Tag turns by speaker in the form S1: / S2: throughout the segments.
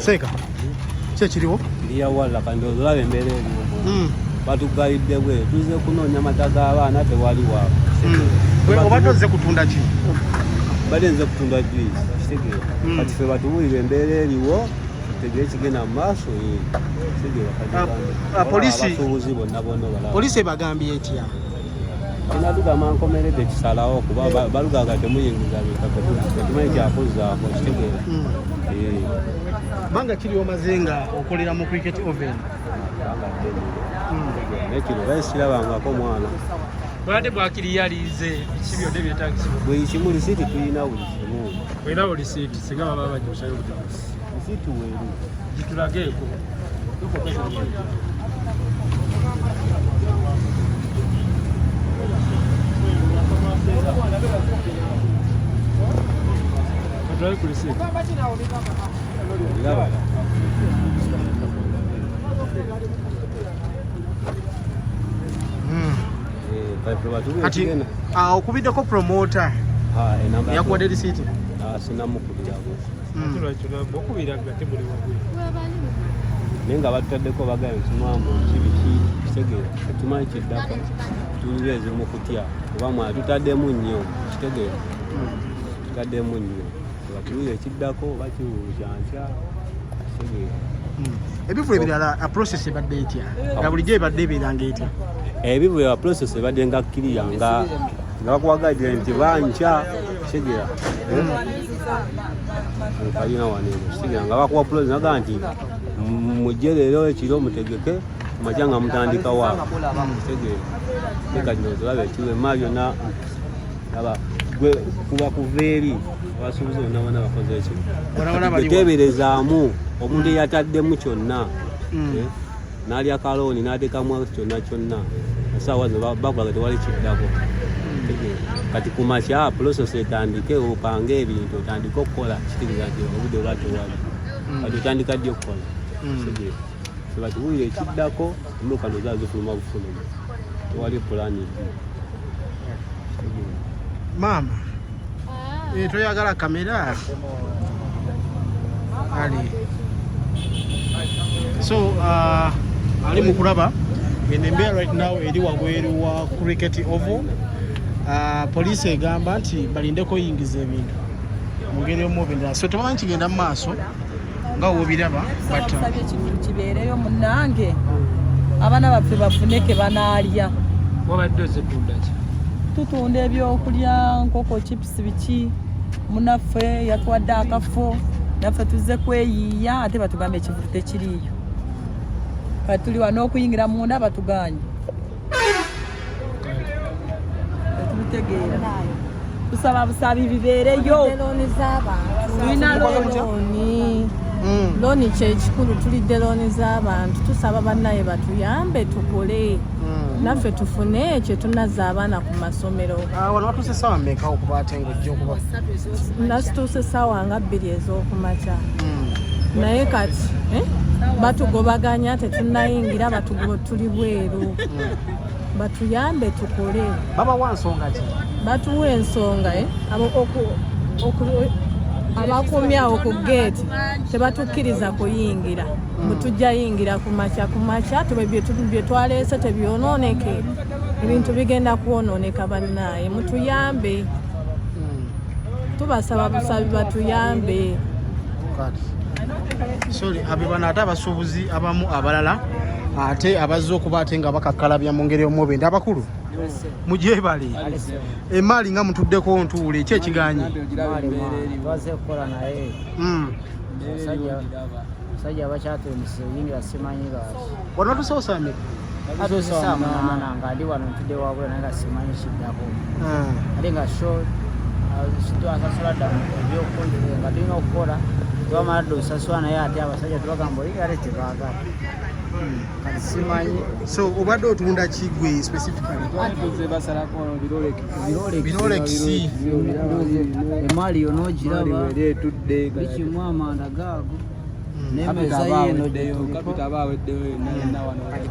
S1: Seka. Kyekiriwo?
S2: Ndiya wala kandozo labe mbere eriwo. Batugalidde bwe tuze kunoonya amata g'abaana tewali waabwe.
S1: Obadde ozze kutunda ki?
S2: Badde nze kutunda juice. Kitegeera. Kati ffe batubuulire embeera eriwo tutegere kigenda mu maaso
S1: Polisi ebagambye etya?
S2: Natugamba nkomeredde kisalawo kuba balugaga temuyingiza bintu tumanyi kyakuzaako kitegeera.
S1: Banga kiri omaze nga okolera mu cricket oven?
S2: Ekiro baisirabangako mwana.
S1: Bwate bwakiri yalize biki byonna byetagisibwa?
S2: Buli kimu lisiiti tulina buli kimu.
S1: Olina buli lisiiti singa baba bajjusayo butebuzi.
S2: Lisiiti weeri.
S1: Gitulageeko. Katulabe ku lisiiti.
S2: Iraba.
S1: Kati okubiddeko promoter yakuwadde lisiiti?
S2: Sinamukubirako.
S3: Naye
S2: nga batutaddeko bagayo kimwambo kibiki kitegeera tetumanyi kiddako tulibeeze mu kutya kuba mwana tutaddemu nnyo kitegeera tutaddemu nnyo batuwire kiddako oba kiwulukyankya kitegeera.
S1: Ebivulu ebirala process ebadde etya? Nga bulijjo ebadde ebeeranga etya?
S2: Ebivulu eba process ebadde nga kkiriya nga bakuwagadira nti bankya kitegeera kalina waneeno kitegeera nga bakuwa process naga nti mujje leero ekiro mutegeke kumakya nga mutandika waabo kitegeera eka kino tulabe ekiro emmaa byonna aba gwe kuba kuva eri abasuubuzi bonna bonna bakoze ekyo teberezaamu omuntu eyataddemu kyonna n'ali akalooni n'ateekamu kyonna kyonna esaawa zino bakulaga tewali kiddako kati kumakya process etandike opange ebintu otandike okukola kitegeeza nti obudde oba tewali kati otandika ddi okukola kitegeeza sebatuwulire ekiddako emulukano zaa zifuluma bufuluma tewali pulaani
S1: maama toyagala kamera ali so ali mukulaba eno embeera right now eri wabweru wa cricket oval. Poliisi egamba nti balindeko yingiza ebintu mu ngeri omubendera so tebamanyi kigenda mu maaso nga wobiraba
S3: basabye ekintu kibeereyo munnange abaana baffe bafuneke banaalya.
S1: Wabadde ozitunda ki?
S3: Tutunda ebyokulya nkoko chips biki munaffe yatwadde akafo naffe tuzze kweyiiya ate batugamba ekivulu tekiriiyo kati tuli wano okuyingira munda batuganye tegeera tusaba busabi bibeereyo tulina looni looni kyekikulu tulidde looni z'abantu tusaba bannaye batuyambe tukole naffe tufune ekyo tunazza abaana ku masomero.
S1: Wano watuuse ssaawa mmeka okuba ate ng'ojja okuba?
S3: Nasituuse ssaawa nga 2 ez'okumakya naye kati batugobaganya tetunnayingira batugoba tuli bweru batuyambe tukole.
S1: Babawa nsonga ki?
S3: Batuwa ensonga abakumyawo ku geeti tebatukkiriza kuyingira mutujja yingira kumakya bye twaleese tebyonooneke ebintu bigenda kwonooneka bannaye mutuyambe tubasaba busabi batuyambe.
S1: Sorry, abibana ate abasuubuzi abamu abalala ate abazze okuba ate nga bakakkalabya mu ngeri omubende abakulu mugyebale emaali nga mutuddeko ntuule eki ekiganye
S4: bazekola naye musajja bakyatulumisa yingira simanyi lwaki
S1: wano tusoosamye
S4: atusamunana nga ndi wano ntudde wabula naye nga simanyi kiddako ate nga twasasula ddala ebyokulya nga tulina okukola twamala dde osasula naye ate abasajja tubagamba oli ate tebaagala kati simanyi.
S1: So obadde otunda kigwe specifically?
S4: Atuze basalako
S1: Birolex
S4: emaali yonogiraba
S2: tudde
S4: bikimu amanda gaago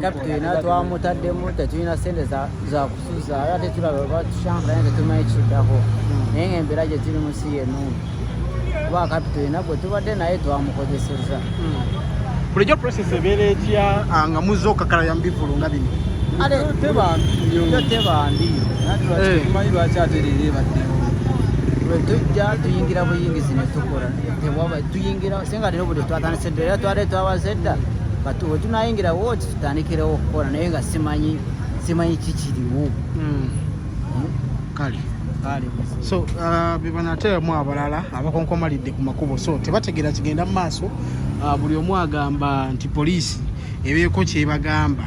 S4: kapita ina twamutaddemu tetulina sente za kusuza ate tulaba batushankana tetumanyi kiddako naye nga embeera gye tuli musi yenuuni kuba kapito nabwe tubadde naye twamukozeseza
S1: bulijjo process ebeera etya nga muzze okakalabya mu bivulu nga bino
S4: ate tebambi
S5: tumanyi lwaki aterere baddewo
S4: tujja tuyingira buyingizi netukola tuyingira senga tino buli twatandise dda era twali twabaze dda wetunayingira wooti tutandikirewo okukola naye nga simanyi kikiriwo
S1: kale so bebanateemu abalala abakonkomalidde ku makubo so tebategeera kigenda mu maaso buli omu agamba nti poliisi ebeeko kyebagamba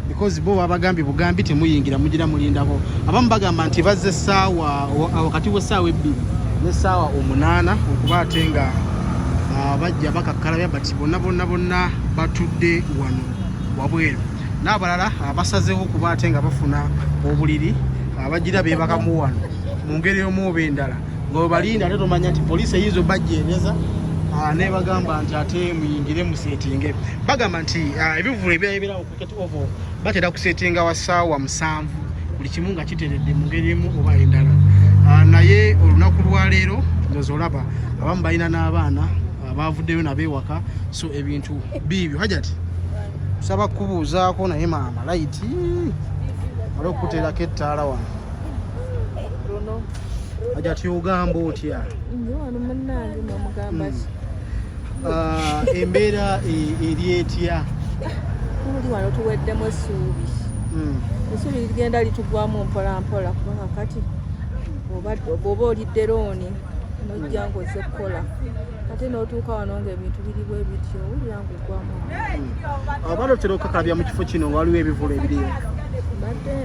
S1: because bo babagambye bugambi temuyingira mugira mulindako abamu bagamba nti bazze essaawa wakati w'essaawa 2 n'essaawa 8 okuba ate nga bajja bakakkalabya bati bonna batudde wano wabweru n'abalala basazeewo okuba ate nga bafuna obuliri abagira beebakamu wano mu ngeri y'omu oba endala nga webalinda ate tomanya nti poliisi eyinza obajjeereza nebagamba nti ate muyingire museetinge bagamba nti ebivulu ebirabirawo cricket oval batera kuseetinga wa ssaawa 7 buli kimu nga kiteredde mu ngeri emu oba endala naye olunaku lwaleero ndoza olaba abamu balina n'abaana bavuddeyo nabeewaka so ebintu biibyo hajati tusaba kubuuzaako naye maama layiti wali okuteerako ettaala wano hajati ogamba otya
S3: wano munnange mwamugamba ki
S1: embeera eri etya
S3: tuli wano tuweddemu essuubi essuubi ligenda litugwamu mpolampola kubanga kati bw'oba olidde looni nojja ng'ozze kukola ate n'otuuka wano ng'ebintu biri bwe bityo owulira ng'ogwamu
S1: abadde otera okakalabya mu kifo kino nga waliwo ebivulu ebiriyo
S3: mbadde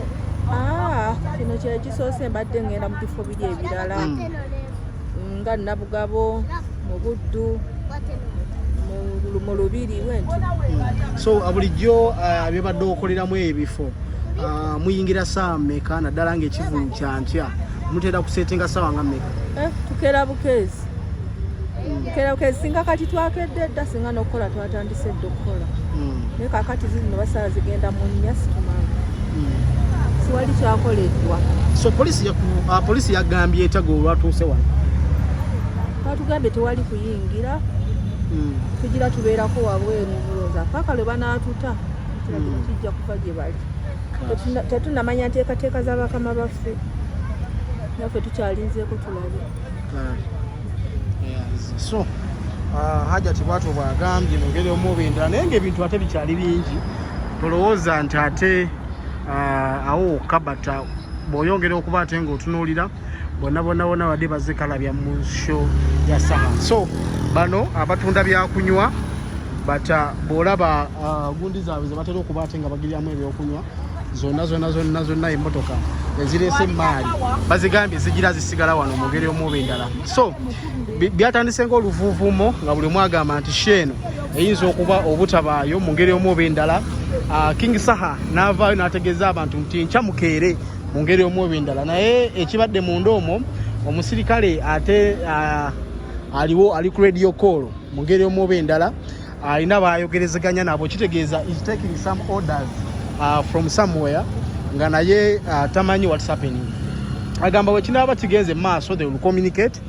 S3: kino kyekisoose mbadde ngenda mu bifo biri ebirala nga Nabugabo mu Buddu mu Lubiri wenti
S1: so bulijjo byebadde okoleramu ebifo muyingira ssaawa mmeka naddala ng'ekivulu kyankya mutera kuseetinga ssaawa nga mmeka
S3: tukera bukeezi singa kati twakedde dda singa n'okukola twatandise dda okukola naye kakati zino basala zigenda mu nnya situmanga siwali kyakoleddwa
S1: so poliisi yagambye etago olwatuuse wano
S3: batugambye tewali kuyingira tugira tubeerako wabweru bulooza paka lwe banaatuta kijja kufa gye bali tetunamanya nteekateeka z'abakama baffe naffe tukyalinzeeko tulabe
S1: so hajati bwatyo bwagambye nongeri omubindira naye ngaebintu ate bikyali bingi tolowooza nti ate awo okabata bw'oyongera okuba ate ng'otunuulira bonna badde bazikalabya mu show ya saha so bano abatunda byakunywa bata bw'olaba gundi zaabwe ze batera okuba ate nga bagiryamu ebyokunywa zonna emmotoka ezireese emaali bazigambye zigira zisigala wano mu ngeri omuoba endala so byatandise ng'oluvuuvuumo nga buli mwagamba nti sheeno eyinza okuba obutabaayo mu ngeri omuoba endala King Saha n'avaayo n'ategeeza abantu nti nkyamukeere mu ngeri omuoba endala naye ekibadde munda omwo omusirikale ate ali ku radio call mu ngeri omuoba endala alina bayogerezeganya nabo kitegeeza is taking some orders from somewhere nga naye tamanyi what's happening agamba wekinaba kigenze maaso they will communicate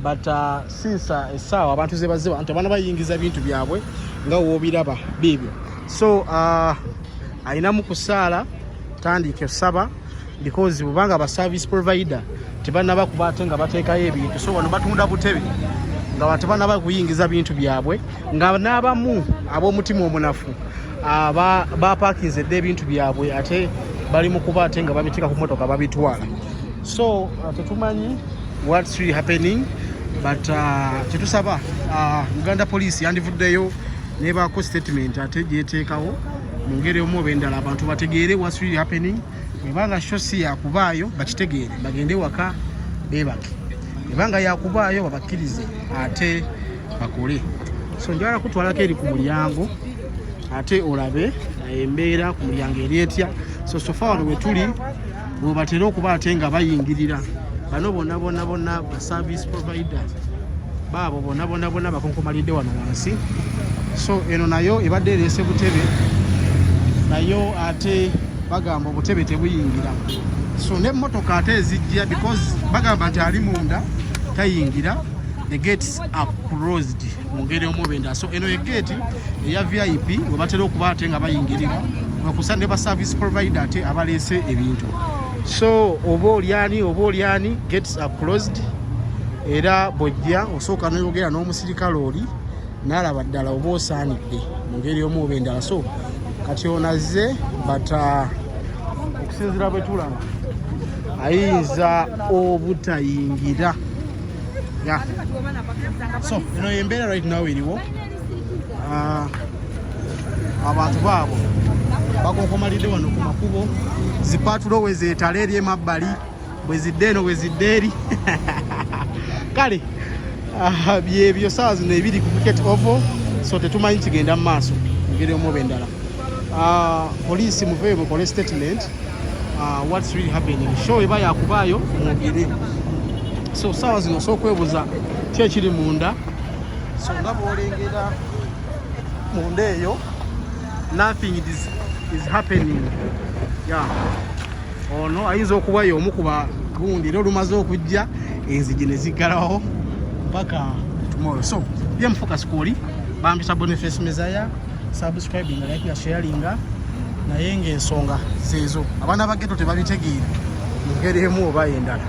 S1: but since essaawa abantu zebaziba nti abaana bayingiza bintu byabwe nga woobiraba biibyo so alinamu kusaala tandike saba because bubanga ba service provider tebanaba kuba ate nga bateekayo ebintu so wano batunda butebe nga batebanaba kuyingiza bintu byabwe nga n'abamu ab'omutima omunafu bapakinze dde ebintu byabwe ate bali mu kuba ate nga babiteeka ku motoka babitwala so tetumanyi what's really happening but kyetusaba Uganda Police yandivuddeyo nebaako statement ate gyeteekawo mu ngeri omuoba endala abantu bategeere what's really happening ebanga shosi yakubaayo bakitegeere bagende waka bebake ebanga yakubaayo babakkirize ate bakole so njagala kutwalako eri ku mulyango ate olabe embeera ku mulyango eri etya so sofa wano wetuli webatera okuba ate nga bayingirira bano bonna ba service providers baabo bonna bakonkomalidde wano wansi so eno nayo ebadde ereese butebe nayo ate bagamba obutebe tebuyingira so n'emmotoka ate ezijja because bagamba nti ali munda tayingira the gates are closed mu ngeri omu oba endala. So eno ye gate eya VIP we batera okuba ate nga bayingirira okusa ne ba service provider ate abaleese ebintu. So oba olyani gates are closed era bojja osooka n'oyogera n'omusirikale oli n'alaba ddala oba osaanidde mu ngeri omu oba endala. So kati onazze bata okusinziira bwe tulaba ayinza obutayingira. So eno yembeera right now eriwo abantu baabo bakonkomalidde wano ku makubo zipatulo we zeetala eri emabbali bwe zidde eno bwe zidde eri kale byebyo saawa zino ebiri ku cricket oval. So tetumanyi kigenda mu maaso ngeri omu oba endala. Poliisi muveeyo mukole statement what's really happening. Show eba yakubaayo mugire. So saawa zino osokwebuza ki ekiri munda. So nga bwolengera munda eyo nothing is happening. Ono ayinza okuba y'omu ku bagundi era olumaze okujja enzigi ne ziggalawo mpaka tomorrow. So byemu focus kuli bambisa Boniface Mezaya subscribing like sharing naye ng'ensonga zeezo abaana ba ghetto tebabitegeera mu ngeri emu oba endala.